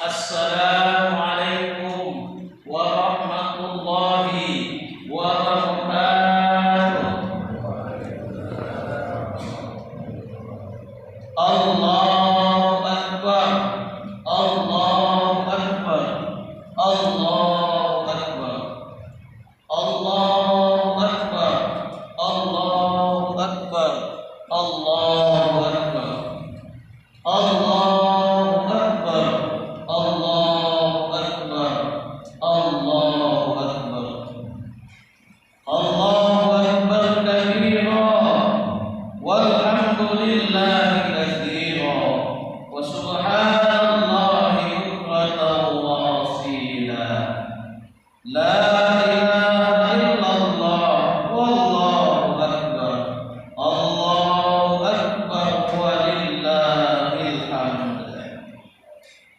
Assalamualaikum warahmatullahi wabarakatuh. Allahu Akbar, Allahu Akbar, Allahu Akbar, Allahu Akbar, Allahu Akbar, Allahu Akbar, Allahu Akbar, Allahu Akbar, Allahu Akbar, Allahu Akbar kabira, walhamdulillahi katsira, wa subhanallahi bukratan wa asila. La ilaha illallah, wallahu akbar, Allahu akbar, walillahil hamd.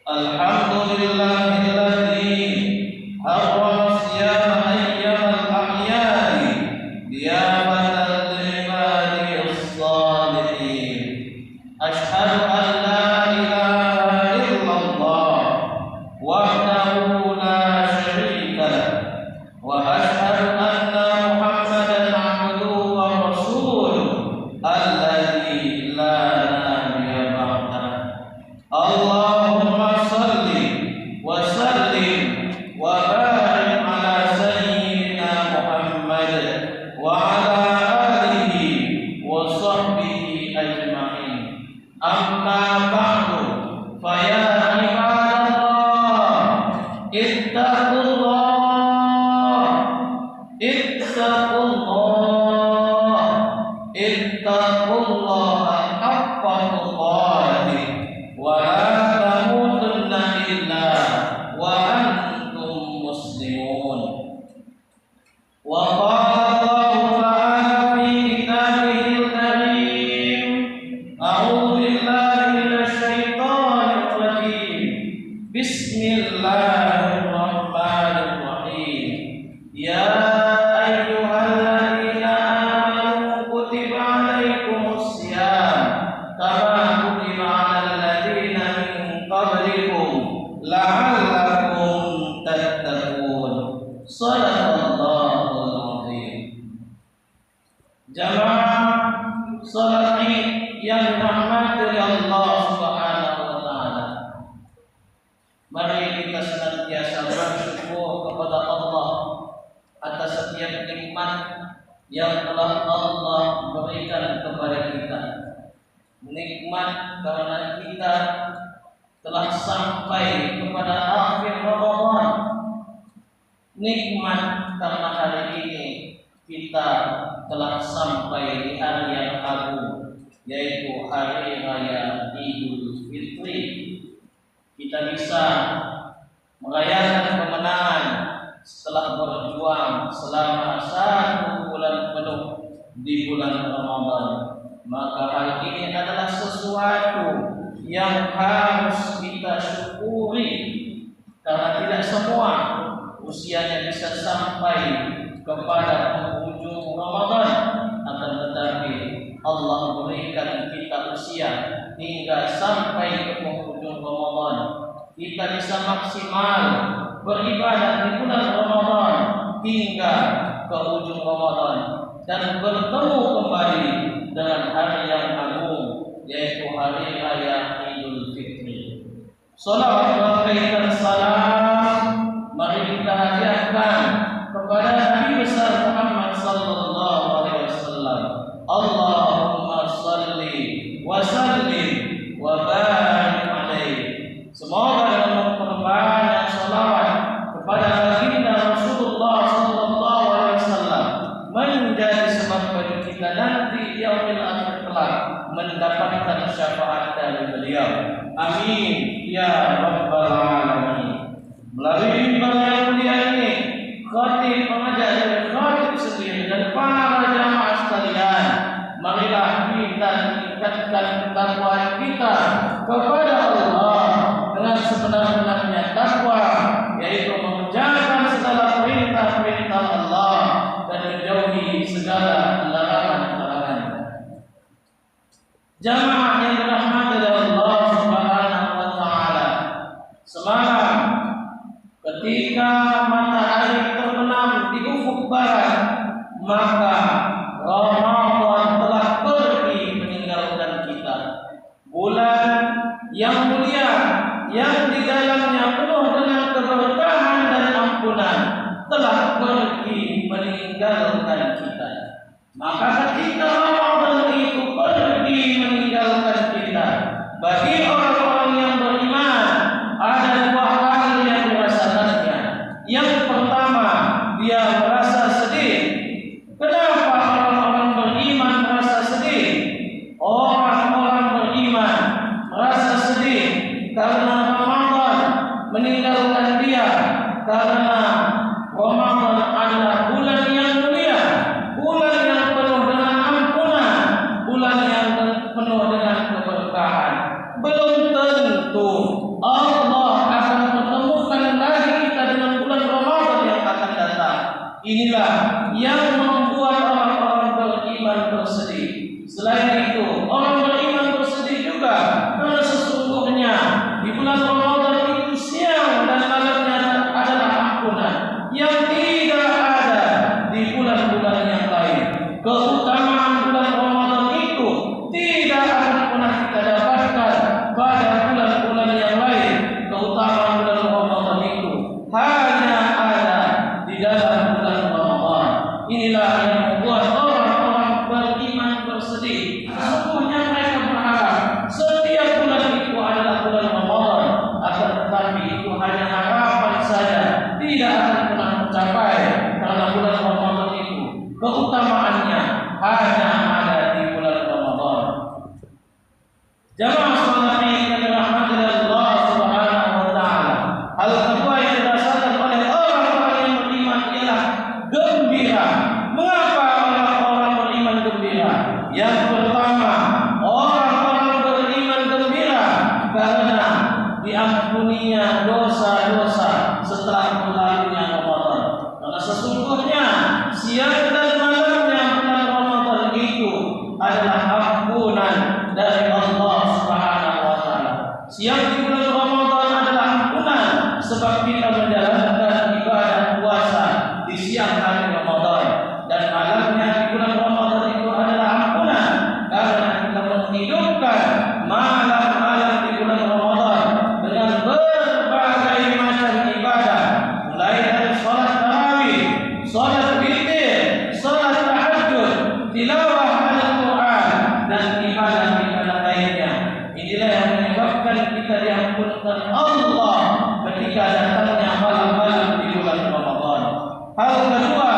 Alhamdulillahilladzi harrama siyama ayyamal a'yadi diyamatan li'ibadihis shalihin. Asyhadu an la ilaha illallah wahdahu la syarika lah, wa asyhadu anna Muhammadan 'abduhu wa rasuluh alladzi la nabiyya ba'dahu. Allahumma salli wa sallim wa barik ala sayyidina Muhammad wa ala alihi wa sahbihi ajma'in. Amma ba'du, fa ya ibadallah, ittaqullah, ittaqullah, ittaqullaha haqqa tuqatih, wa la tamutunna illa wa antum muslimun. Wa qala Allahu ta'ala fi kitabihil karim, a'udzu billahi minasy syaithanir rajim. Bismillahirrahmanirrahim. Ya ayyuhalladzina amanu kutiba 'alaikumus syiyam kama kutiba 'alal ladzina min qablikum la'allakum tattaqun. Shadaqallahul azim. Jamaah salat Id yang dirahmati oleh Allah Subhanahu wa taala. Mari kita senantiasa bersyukur kepada Allah atas setiap nikmat yang telah Allah berikan kepada kita. Nikmat karena kita telah sampai kepada akhir Ramadan. Nikmat karena hari ini kita telah sampai di hari yang agung, yaitu hari raya Idul Fitri. Kita bisa merayakan kemenangan setelah berjuang selama 1 bulan penuh di bulan Ramadan. Maka hal ini adalah sesuatu yang harus kita syukuri, karena tidak semua usianya bisa sampai kepada penghujung Ramadan, akan tetapi Allah berikan kita usia hingga sampai ke penghujung Ramadan. Kita bisa maksimal beribadah di bulan Ramadan hingga ke ujung Ramadan dan bertemu kembali dengan hari yang agung, yaitu hari raya Idul Fitri. Salawat dan salam mari kita hadiahkan kepada Nabi besar Muhammad sallallahu alaihi wasallam. Allahumma salli wa sallim wa barik alaihi. Semoga dengan memperbanyak salawat kepada baginda Rasulullah sallallahu alaihi wasallam menjadi sebab bagi kita nanti di yaumil akhir kelak mendapatkan syafaat dari beliau. Amin ya rabbal alamin. Melalui yang mulia ini, khatib pengajar dari khatib sendiri dan para jamaah sekalian, marilah kita meningkatkan ketakwaan kita kepada Allah dengan sebenar-benarnya takwa, yaitu mengerjakan segala perintah-perintah Allah dan menjauhi segala larangan-larangan. Jamaah yang dirahmati oleh Allah Subhanahu wa taala, Semalam ketika matahari terbenam di ufuk barat, maka Ramadan telah pergi meninggalkan kita. Bulan yang mulia, yang di dalamnya penuh dengan keberkahan dan ampunan, telah pergi meninggalkan kita. Maka ketika Ramadan itu pergi meninggalkan kita, bagi orang-orang yang beriman ada dua hal yang dirasakannya. Yang pertama, dia merasa sedih. Kenapa orang-orang beriman merasa sedih? Orang-orang beriman merasa sedih karena Ramadan meninggalkan dia, karena Ramadan adalah bulan yang mulia, bulan yang penuh dengan ampunan, bulan yang penuh dengan keberkahan. Belum tentu Allah akan pertemukan lagi kita dengan bulan Ramadan yang akan datang. Inilah yang membuat orang-orang beriman bersedih. Selain itu, orang beriman bersedih juga karena sesungguhnya di bulan Ramadan itu siang dan malamnya adalah ampunan yang tidak ada di bulan-bulan yang lain. Keutamaan bulan Ramadan itu tidak akan pernah kita dapatkan pada bulan-bulan yang lain. Keutamaan bulan Ramadan itu hanya ada di dalam bulan Ramadan. Inilah yang membuat orang-orang beriman bersedih. Sesungguhnya mereka berharap setiap bulan itu adalah bulan Ramadan, akan tetapi itu hanya harapan saja, tidak akan pernah tercapai, karena bulan Ramadan itu keutamaannya hanya ada di bulan Ramadan. Jamaah salat yang dirahmati Allah Subhanahu wa taala. Hal kedua yang dirasakan oleh orang-orang yang beriman ialah gembira. Mengapa orang-orang beriman gembira? Yang pertama, orang-orang beriman gembira karena diampuninya dosa-dosa setelah berlalunya Ramadan. Karena sesungguhnya siang dan malamnya bulan Ramadan itu adalah ampunan dari Allah Subhanahu wa taala. Siang di bulan Ramadan adalah ampunan sebab kita menjalankan ibadah puasa di siang hari Ramadan, dan malamnya di bulan Ramadan itu adalah ampunan karena kita menghidupkan malam-malam di bulan Ramadan dengan berbagai macam ibadah, mulai dari salat tarawih, salat witir, salat tahajud, tilawah Al-Quran, dan ibadah-ibadah lainnya. Inilah yang menyebabkan kita diampunkan Allah ketika datangnya malam-malam di bulan Ramadan. Hal kedua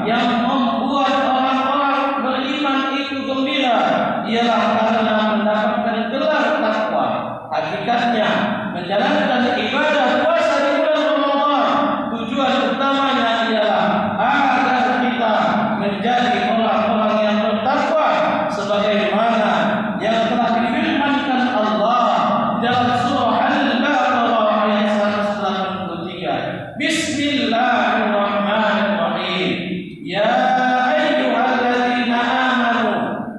yang membuat orang-orang beriman itu gembira ialah karena mendapatkan gelar takwa. Hakikatnya menjalankan ibadah puasa di bulan Ramadan, tujuan utamanya ialah agar kita menjadi orang-orang yang bertakwa, sebagaimana yang telah difirmankan Allah dalam surah Al-Baqarah ayat 183. Bismillahirrahmanirrahim. Ya ayyuhalladzina amanu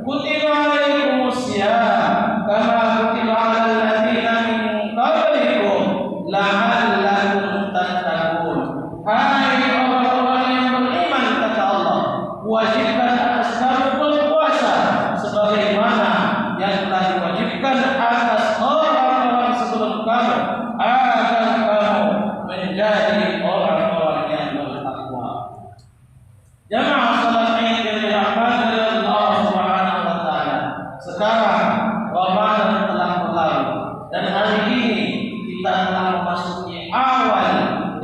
kutiba alaikumusiyam kama kutiba alal ladzina min qablikum la'allakum tattaqun. Hai orang-orang yang beriman, kata Allah, wajibkan atas kamu berpuasa sebagaimana yang telah diwajibkan atas orang-orang sebelum kamu, agar kamu menjadi orang-orang yang bertakwa. Jamaah salat Id yang dirahmati Allah Subhanahu wa taala. Sekarang Ramadan telah berlalu dan hari ini kita telah memasuki awal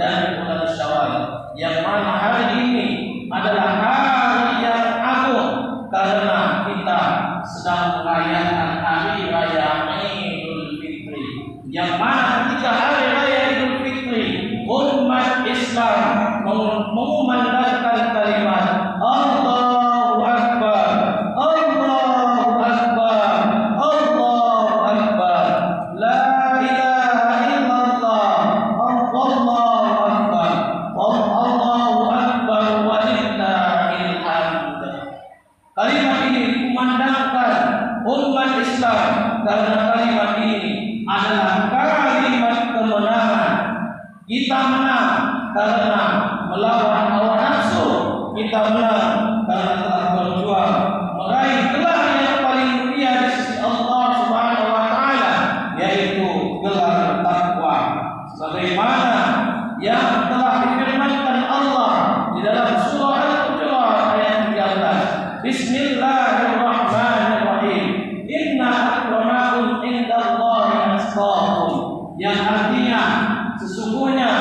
dari bulan Syawal, yang mana hari ini adalah hari yang agung karena kita sedang merayakan hari raya Idul Fitri, yang mana ketika hari raya Idul Fitri umat Islam mengumandangkan kalimat Allahu Akbar, Allahu Akbar, Allahu Akbar, La ilaha illallah, Allahu Akbar, Allahu Akbar, walillahil hamd. Kalimat ini dikumandangkan umat Islam karena kalimat ini adalah kalimat kemenangan Kita menang karena melawan hawa nafsu. Kita menang karena telah berjuang meraih gelar yang paling mulia di sisi Allah Subhanahu wa taala, yaitu gelar takwa. Sebagaimana yang telah difirmankan Allah di dalam surah Al-Hujurat ayat 13. Bismillahirrahmanirrahim. Inna akramakum indallahi atqakum. Yang artinya sesungguhnya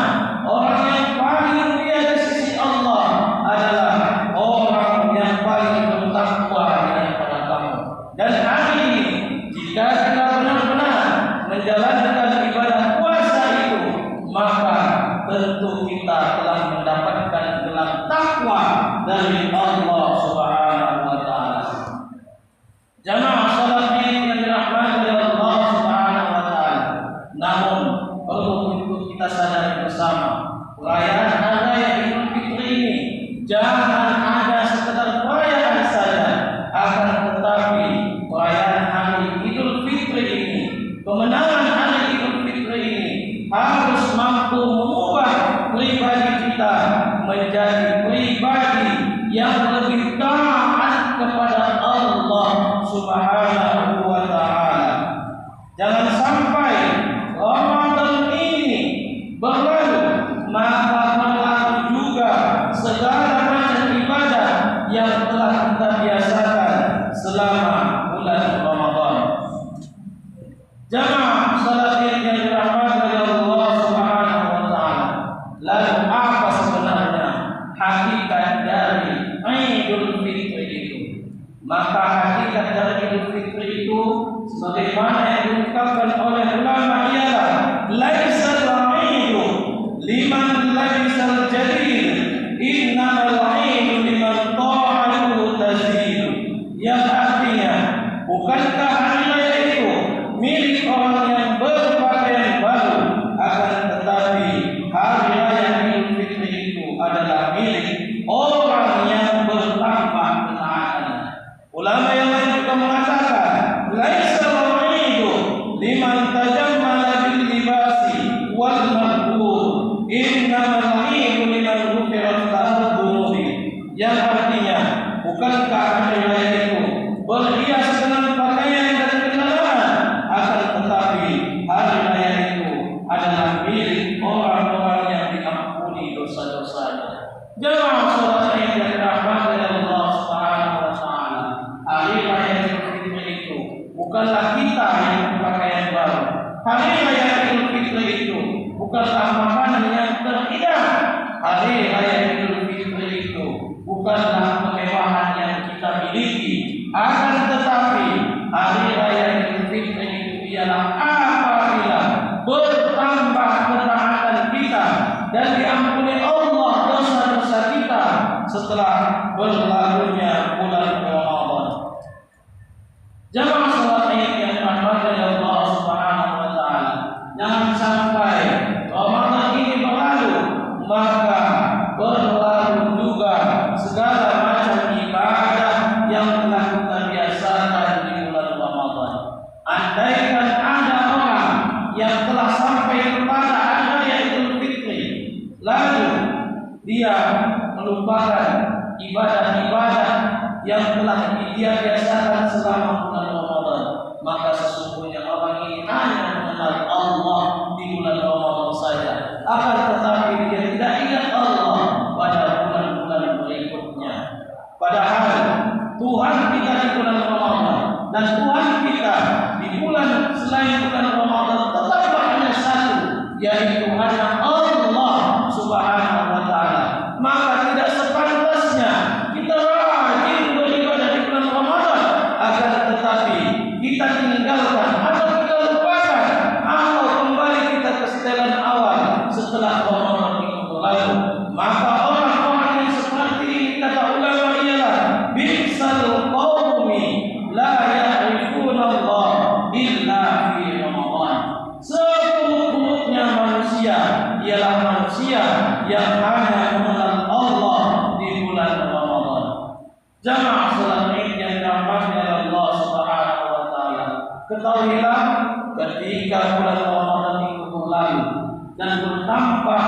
orang yang paling mulia di sisi Allah adalah orang yang paling bertakwa di antara kamu. Dan hari ini jika kita benar-benar menjalankan ibadah puasa itu, maka tentu kita telah mendapatkan gelar takwa dari Allah Subhanahu wa taala. Jamaah salat yang dirahmati oleh Allah Subhanahu wa taala. Namun perlu untuk kita sadari bersama, perayaan Hari Raya Idul Fitri ini jangan ada sekedar perayaan saja, akan tetapi perayaan Hari Idul Fitri ini, kemenangan Hari Idul Fitri ini harus mampu mengubah pribadi kita menjadi pribadi yang lebih taat kepada Allah Subhanahu wa taala. Jangan sampai Ramadan ini berlalu maka berlalu juga segala macam ibadah yang telah kita biasakan selama bulan Ramadan. Jamaah salat yang dirahmati oleh Allah Subhanahu wa taala. Lalu apa sebenarnya hakikat dari Idul Fitri itu? Maka hakikat dari Idul Fitri itu sebagaimana yang diungkapkan oleh ulama ialah laisal idu liman laisal jadid, innamal idu liman ta'alu tazid. Yang artinya bukankah hari raya itu milik orang yang berpakaian baru, akan tetapi hari raya Idul Fitri itu adalah milik orang yang bertambah ketaatan. Ulama yang lain juga mengatakan laisal idu liman tajammala bil libasi wal maqbul, innamal idu liman ghufirat lahu dhunubi. Yang artinya bukankah hari raya itu berhias dengan pakaian dan kendaraan, akan tetapi hari raya itu adalah milik orang-orang yang diampuni dosa-dosanya. Jamaah salat yang dirahmati oleh Allah Subhanahu wa taala, hari raya Idul Fitri itu bukanlah kita yang berpakaian baru. Hari raya Idul Fitri itu bukanlah makanan yang terindah. Hari raya Idul Fitri itu bukanlah kemewahan yang kita miliki, akan tetapi hari raya Idul Fitri itu ialah apabila bertambah ketaatan kita dan diampuni Allah dosa-dosa kita setelah berlalunya bulan Ramadan. Jamaah salat yang dirahmati oleh Allah Subhanahu wa taala, jangan sampai Ramadan ini berlalu maka berlalu juga segala macam ibadah yang telah kita biasakan di bulan Ramadan. Andaikan ada orang yang telah sampai kepada hari raya Idul Fitri lalu dia melupakan ibadah-ibadah yang telah dia biasakan selama bulan Ramadan, maka sesungguhnya orang ini hanya mengenal Allah di bulan Ramadan saja, akan tetapi dia tidak ingat Allah pada bulan-bulan berikutnya. Padahal Tuhan kita di bulan Ramadan dan Tuhan kita di bulan selain bulan Ramadan tetap hanya satu, yaitu hanya Allah Subhanahu wa taala. Maka tidak sepantasnya kita rajin beribadah di bulan Ramadan, akan tetapi kita tinggalkan atau kita lupakan atau kembali kita ke setelan awal setelah Ramadan itu berlalu. Maka orang-orang yang seperti ini kata ulama ialah bisal qaumi la ya'rifuna Allah illa fi Ramadan. Seburuk-buruknya manusia ialah manusia yang hanya mengenal Allah di bulan Ramadan. Jamaah salat Id yang dirahmati oleh Allah Subhanahu wa taala, ketahuilah ketika bulan Ramadan itu berlalu, dan bertambah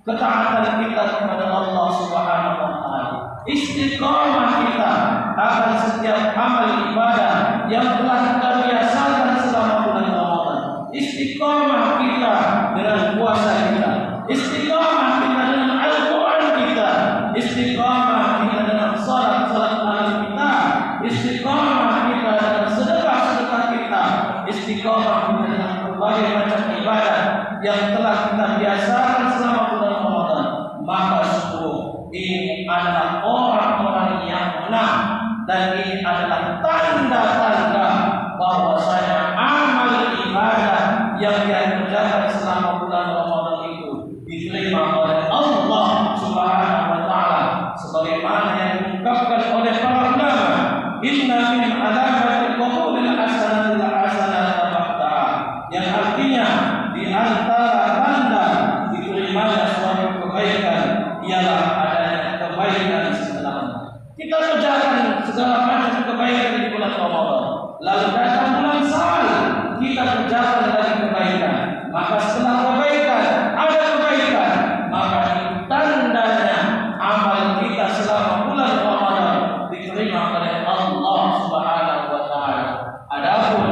ketaatan kita kepada Allah Subhanahu wa taala. Istiqamah kita akan setiap amal ibadah yang telah kita biasakan selama bulan Ramadan. Istiqamah kita dengan puasa kita. Istiqamah kita dengan Al-Quran kita. Istiqamah kita dengan salat malam kita. Istiqamah kita dengan sedekah kita. Istiqamah kita dengan berbagai macam ibadah yang telah kita biasakan selama bulan Ramadan. Maka sungguh ini adalah orang-orang yang menang, dan ini adalah tanda-tanda bahwasanya amal ibadah yang dia kerjakan selama bulan Ramadan itu diterima oleh Allah Subhanahu wa taala, sebagaimana yang diungkapkan oleh para ulama, inna min alamati qabulil hasanatil hasanata ba'da, yang artinya di antara tanda diterimanya suatu kebaikan ialah adanya kebaikan setelahnya. Kita kerjakan segala macam kebaikan di bulan Ramadan, lalu datang bulan Syawal, kita kerjakan lagi kebaikan, maka setelah kebaikan ada kebaikan, maka itu tandanya amal kita selama bulan Ramadan diterima oleh Allah Subhanahu wa taala. Adapun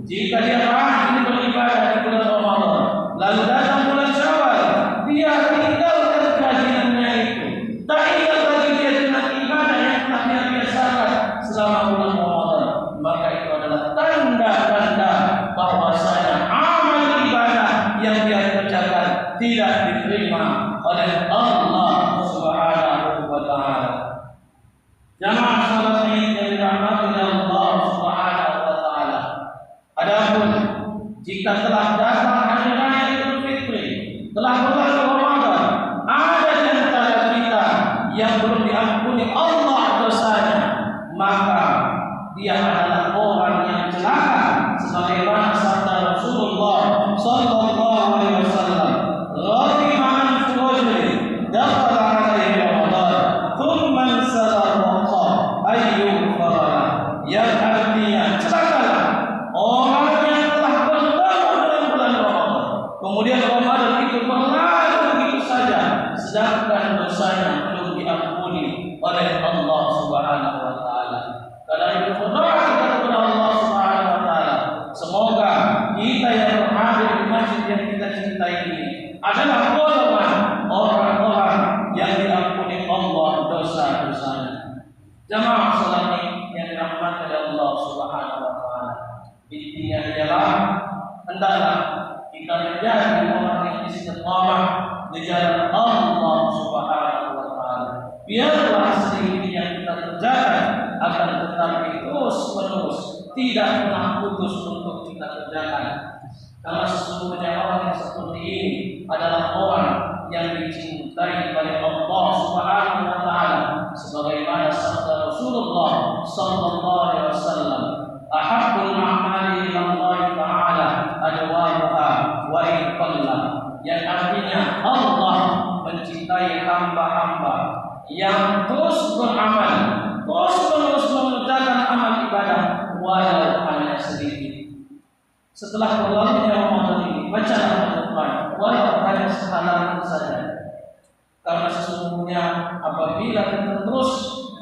jika dia rajin beribadah di bulan Ramadan, lalu datang bulan Syawal, dia tinggalkan kehajiannya itu, tak ingat lagi dia dengan ibadah yang telah dia biasakan selama bulan Ramadan, maka itu adalah tanda-tanda bahwasanya amal ibadah yang dia kerjakan tidak diterima oleh Allah Subhanahu wa taala. Jamaah salat Id yang dirahmati Allah Subhanahu wa taala. Adapun jika telah datang hari raya Idul Fitri, telah berlalu Ramadan, ada di antara kita yang belum diampuni Allah dosanya, maka dia adalah orang yang celaka, sebagaimana sabda Rasulullah sallallahu alaihi wasallam, "Ghadiba anfu rajulin dakhala alaihi Ramadan, thumma sarraqa ayyughfara." Yang artinya celakalah orang yang telah bertemu dengan bulan Ramadan, kemudian Ramadan itu berlalu begitu saja, sedangkan dosanya belum diampuni oleh Allah Subhanahu wa taala. Karena itu berdoa kita kepada Allah Subhanahu wa taala, semoga kita yang berhadir di masjid yang kita cintai ini adalah golongan orang-orang yang diampuni Allah dosa-dosanya. Jamaah salat yang dirahmati oleh Allah Subhanahu wa taala, intinya adalah hendaklah kita menjadi orang yang istiqamah di jalan Allah Subhanahu wa taala. Biarlah sedikit yang kita kerjakan akan tetapi terus-menerus tidak pernah putus untuk kita kerjakan. Karena sesungguhnya orang yang seperti ini adalah orang yang dicintai oleh Allah Subhanahu wa taala, sebagaimana sabda Rasulullah sallallahu alaihi wasallam, "Ahabbul a'mali ila Allah taala adwamuha wa in qalla." Yang artinya Allah mencintai hamba-hamba yang terus beramal, terus-menerus mengerjakan amal ibadah walau hanya sedikit. Setelah berlalunya Ramadan ini, bacalah Al-Quran walau hanya sehalaman saja. Karena sesungguhnya apabila kita terus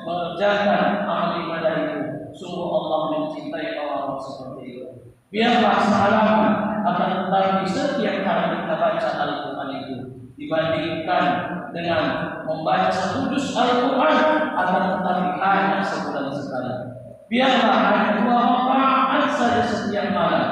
mengerjakan amal ibadah itu, sungguh Allah mencintai orang seperti itu. Biarlah sehalaman, akan tetapi setiap kali kita baca Al-Quran itu dibandingkan dengan membaca satu juz Al-Quran, akan tetapi hanya sebulan sekali. Biarlah hanya 2 rakaat saja setiap malam,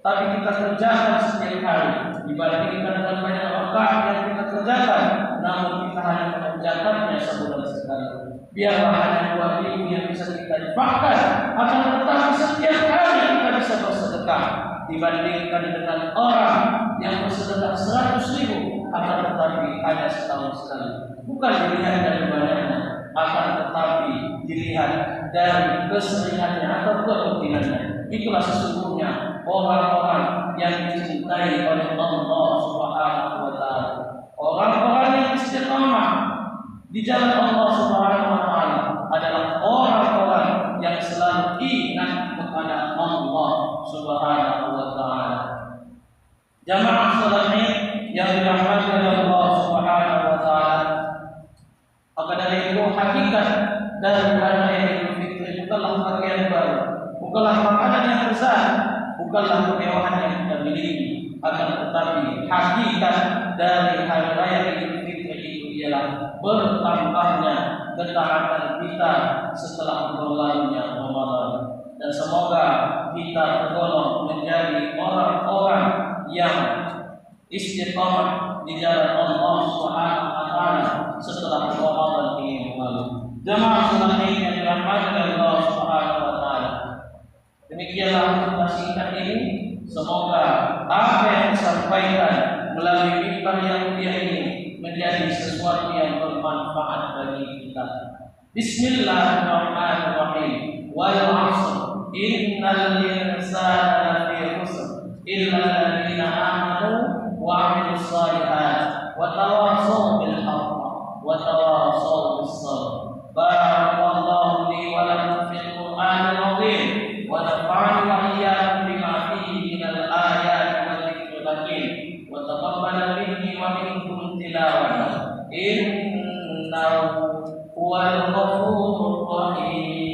tapi kita kerjakan setiap hari, dibandingkan dengan banyak rakaat yang kita kerjakan, namun kita hanya mengerjakannya sebulan sekali. Biarlah hanya 2 ribu yang bisa kita infakkan, akan tetapi setiap hari kita bisa bersedekah, dibandingkan dengan orang yang bersedekah 100 ribu, akan tetapi hanya setahun sekali. Bukan dilihat dari banyaknya, akan tetapi dilihat dari keseringannya atau kerutinannya. Itulah sesungguhnya orang-orang yang dicintai oleh Allah Subhanahu wa taala. Orang-orang yang istiqamah di jalan Allah Subhanahu wa taala adalah orang-orang yang selalu ingat kepada Allah Subhanahu wa taala. Jamaah salat Id yang dirahmati oleh Allah Subhanahu wa taala. Maka dari itu hakikat dari hari raya Idul Fitri bukanlah pakaian baru, bukanlah makanan yang besar, bukanlah kemewahan yang kita miliki, akan tetapi hakikat dari hari raya Idul Fitri itu ialah bertambahnya ketaatan kita setelah berlalunya Ramadan. Dan semoga kita tergolong menjadi orang-orang yang istiqamah di jalan Allah Subhanahu wa taala setelah Ramadan ini berlalu. Jemaah sekalian yang dirahmati Allah Subhanahu wa taala. Demikianlah kita singkat ini. Semoga apa yang disampaikan melalui mimbar yang mulia ini menjadi sesuatu yang bermanfaat bagi kita. Bismillahirrahmanirrahim. Wal 'ashr innal insana lafi khusr illa alladziina aamanu wa 'amilus shalihaati wa tawassaw bil haqqi wa tawassaw bis sabr. Barakallahu li wa lakum fil Qur'anil 'azim wa nafa'ani wa iyyakum bima fihi minal ayati wal dzikril hakim wa taqabbal minni wa minkum tilawatan innahu huwal ghafurur rahim.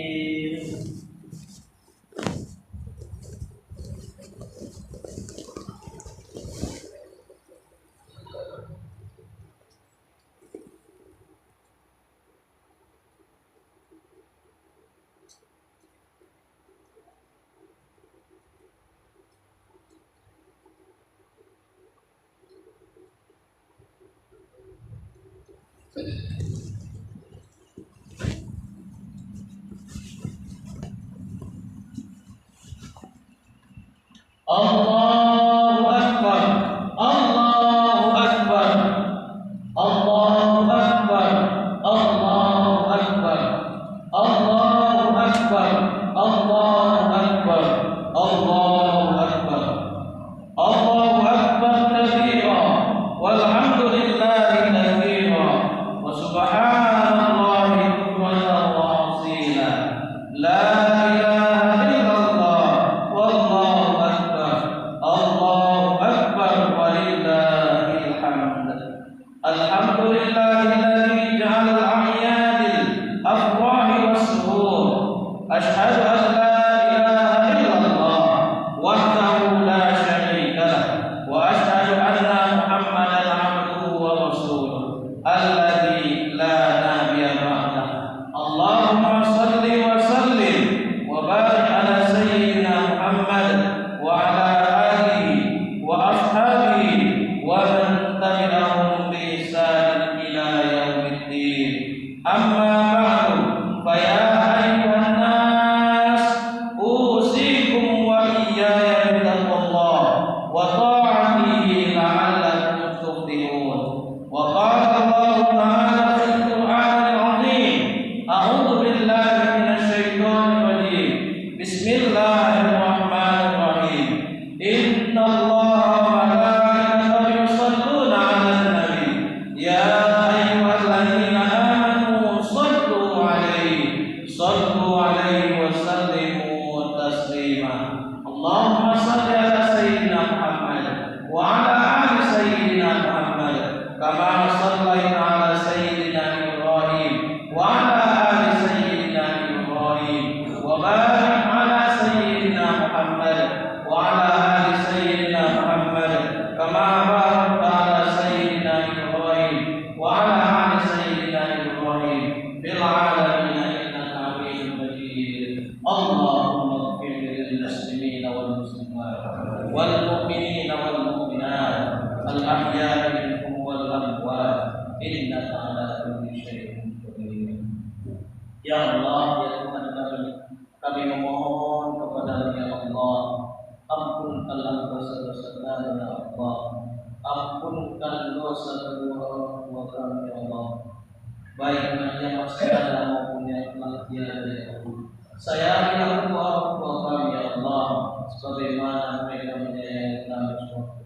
Allahu Akbar, Allahu Akbar, Allahu Akbar, Allahu Akbar, Allahu Akbar, Allahu Akbar, Allahu Akbar, Allahu Akbar kabira, walhamdulillahi katsira, wa subhanallahi bukratan wa asila. La ilaha illallah wallahu akbar, Allahu akbar walillahil hamd. Alhamdulillahilladzi ja'ala al-a'yadil afrahi was-surur. Asyhadu an la ilaha illallah wahdahu la syarika lah wa asyhadu anna Muhammadan 'abduhu wa rasuluh alladzi la nabiyya ba'dah. Allahumma shalli wa sallim wa barik ala sayyidina Muhammad wa ala alihi wa ashabihi wa man tabi'ahum bi ihsan ila yaumiddin. Amma ba'du, fa ya ayyuhan nas usikum wa iyaya bittaqwallah wa ta'atihi la'allakum tuflihun. Wa qala Allah ta'ala fil Qur'anil 'azim, a'udzu billahi minasy syaithanir rajim. Bismillahirrahmanirrahim. Innallaha wa malaikatahu yusholluna 'alan nabi. Ya ayyuhalladzina amanu shallu 'alaihi wa sallimu taslima. Allahumma shalli ala sayyidina Muhammad wa ala ali sayyidina Muhammad kama shallaita ala sayyidina Ibrahim wa ala ali sayyidina Ibrahim wa barik ala sayyidina Muhammad wa ala ali sayyidina Muhammad kama barakta ala sayyidina Ibrahim wa ala ali sayyidina Ibrahim fil alamin innaka Hamidum Majid. Allahumma ighfir lil muslimina wal muslimat wal mu'minina wal mu'minat al ahya'i minhum wal amwat innaka ala kulli syai'in qadir. Ya Allah, ya Tuhan kami memohon kepada Ya Allah, ampunkanlah dosa-dosa kami Ya Allah, ampunkan dosa kedua orang tua kami Ya Allah, baik yang masih ada maupun yang telah tiada Ya Allah. Sayangi orang tua kami Ya Allah, sebagaimana mereka menyayangi kami semua.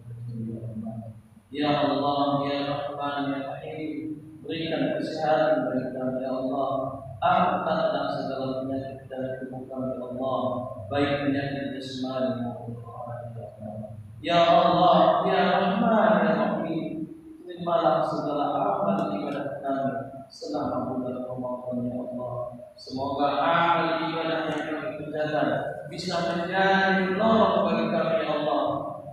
Ya Allah, Ya Rahman, Ya Rahim, berikan kesehatan bagi kami Ya Allah, angkatlah segala penyakit dari tubuh kami Ya Allah, baik penyakit jasmani maupun rohani Ya Allah. Ya Allah, Ya Rahman, Ya Rahim, terimalah segala amal ibadah kami selama bulan Ramadan ya Allah. Semoga amal ibadah yang kami kerjakan bisa menjadi penolong bagi kami ya Allah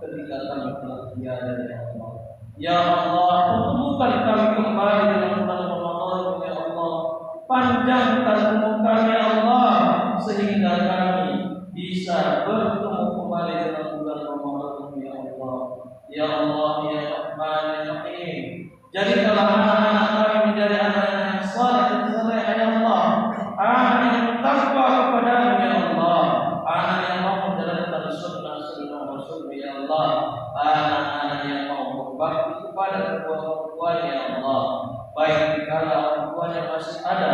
ketika kami telah tiada ya Allah. Ya Allah, pertemukan kami kembali dalam bulan Ramadan ya Allah. Panjangkan umur kami ya Allah sehingga kami bisa bertemu kembali dalam bulan Ramadan ya Allah. Ya Allah ya Rahman ya Rahim. Jadikanlah anak-anak kami menjadi anak-anak yang saleh dan saleh ya Allah. Anak yang bertakwa kepadamu ya Allah. Anak yang mau menjalankan sunnah Rasul ya Allah. Anak-anak yang mau berbakti kepada kedua orang tuanya ya Allah. Baik dikala orang tuanya masih ada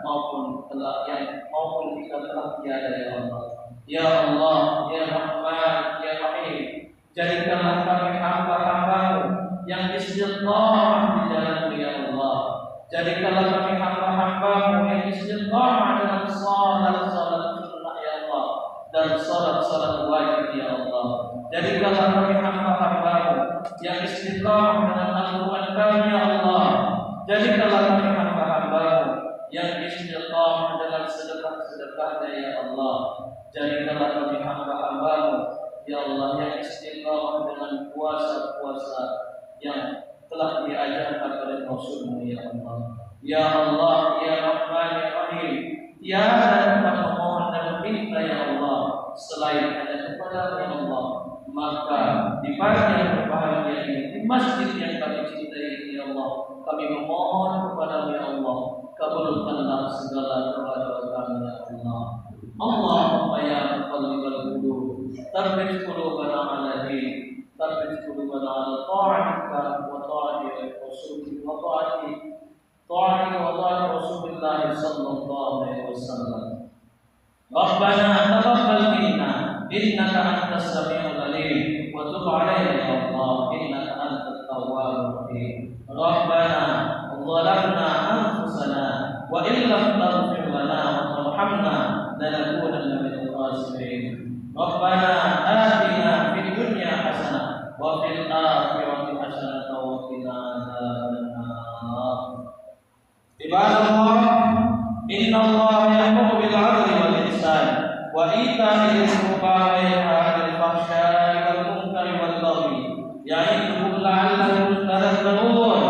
maupun jika telah tiada ya Allah. Ya Allah ya Rahman ya Rahim. Jadikanlah kami hamba-hamba-Mu yang istiqamah di jalan-Mu ya Allah. Jadikanlah kami hamba-hamba-Mu yang istiqamah dalam salat-salat sunnah ya Allah dan salat-salat wajib ya Allah. Jadikanlah kami hamba-hamba-Mu yang istiqamah dengan Al-Quran kami ya Allah. Jadikanlah kami hamba-hamba-Mu yang istiqamah dengan sedekah-sedekahnya ya Allah. Jadikanlah kami hamba-hamba-Mu ya Allah yang istiqamah dengan puasa-puasa yang telah diajarkan oleh Rasul-Mu ya Allah. Ya Allah ya Rahman ya Rahim. Tiada tempat memohon dan meminta ya Allah selain hanya kepada ya Allah. Maka di pagi yang berbahagia ini, di masjid yang kami cintai ini ya Allah, kami memohon kepada ya Allah, kabulkanlah segala doa-doa kami ya Allah. Allahumma ya muqallibal qulub, tsabbit qulubana 'ala din, tsabbit qulubana 'ala ta'atika wa ta'ati rasulika wa ta'ati Rasulillah sallallahu alaihi wasallam. Rabbana taqabbal minna innaka antas samiul alim wa tub 'alaina ya Allah innaka antat tawwabur rahim. Rabbana zalamna anfusana wa illam taghfir lana wa tarhamna lanakunanna minal khasirin. Rabbana atina fid dunya hasanah wa fil akhirati hasanah wa qina adzabannar. Ibadallah, innallaha ya'muru bil 'adli wal ihsan wa ita'i dzil qurba wa yanha 'anil fahsya'i wal munkari wal baghi ya'idukum la'allakum tadhakkarun.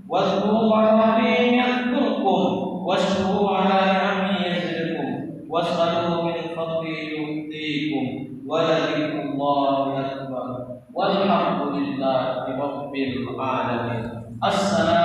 Wadhkurullaha katsiran yadhkurkum washkuru 'ala ni'amihi yazidkum was'aluhu min fadlihi yu'tikum wa dzikrullahi akbar walhamdulillahi rabbil alamin. Assalamu